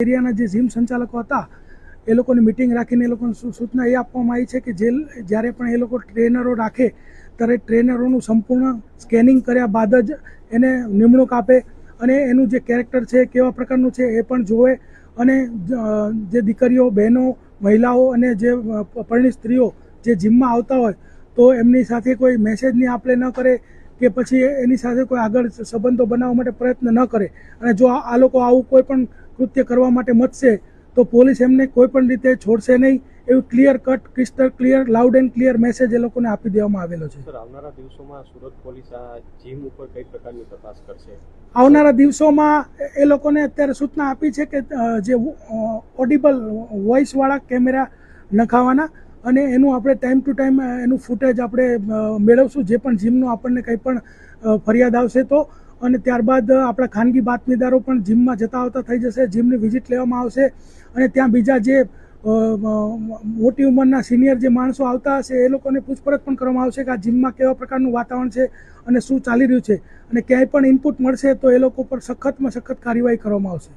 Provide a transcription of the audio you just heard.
એરિયાના જે જીમ સંચાલકો હતા એ લોકોની મિટિંગ રાખીને એ લોકોને સૂચના એ આપવામાં આવી છે કે જ્યારે પણ એ લોકો ટ્રેનરો રાખે ત્યારે ટ્રેનરોનું સંપૂર્ણ સ્કેનિંગ કર્યા બાદ જ એને નિમણૂક આપે અને એનું જે કેરેક્ટર છે કેવા પ્રકારનું છે એ પણ જોવે અને જે દીકરીઓ બહેનો મહિલાઓ અને જે પરણિત સ્ત્રીઓ જે જીમમાં આવતા હોય તો એમની સાથે કોઈ મેસેજની આપ લે ન કરે કે પછી એની સાથે કોઈ આગળ સંબંધો બનાવવા માટે પ્રયત્ન ન કરે અને જો આ લોકો આવું કોઈ પણ કૃત્ય કરવા માટે મથશે તો પોલીસ એમને કોઈ પણ રીતે છોડશે નહીં એવું clear cut crystal clear loud and clear message એ લોકોને આપી દેવામાં આવેલો છે. સર, આવનારા દિવસોમાં સુરત પોલીસ આ જીમ ઉપર કઈ પ્રકારની તપાસ કરશે? આવનારા દિવસોમાં એ લોકોને અત્યારે સૂચના આપી છે કે જે ઓડિબલ વોઇસવાળા કેમેરા નખાવાના અને એનું આપણે ટાઈમ ટુ ટાઈમ એનું ફૂટેજ આપણે મેળવશું જે પણ જીમનું આપણને કંઈ પણ ફરિયાદ આવશે તો અને ત્યારબાદ આપણા ખાનગી બાતમીદારો પણ જીમમાં જતા આવતા થઈ જશે, જીમની વિઝિટ લેવામાં આવશે અને ત્યાં બીજા જે મોટી ઉંમરના સિનિયર જે માણસો આવતા હશે એ લોકોને પૂછપરછ પણ કરવામાં આવશે કે આ જીમમાં કેવા પ્રકારનું વાતાવરણ છે અને શું ચાલી રહ્યું છે અને ક્યાંય પણ ઇનપુટ મળશે તો એ લોકો પર સખતમાં સખત કાર્યવાહી કરવામાં આવશે.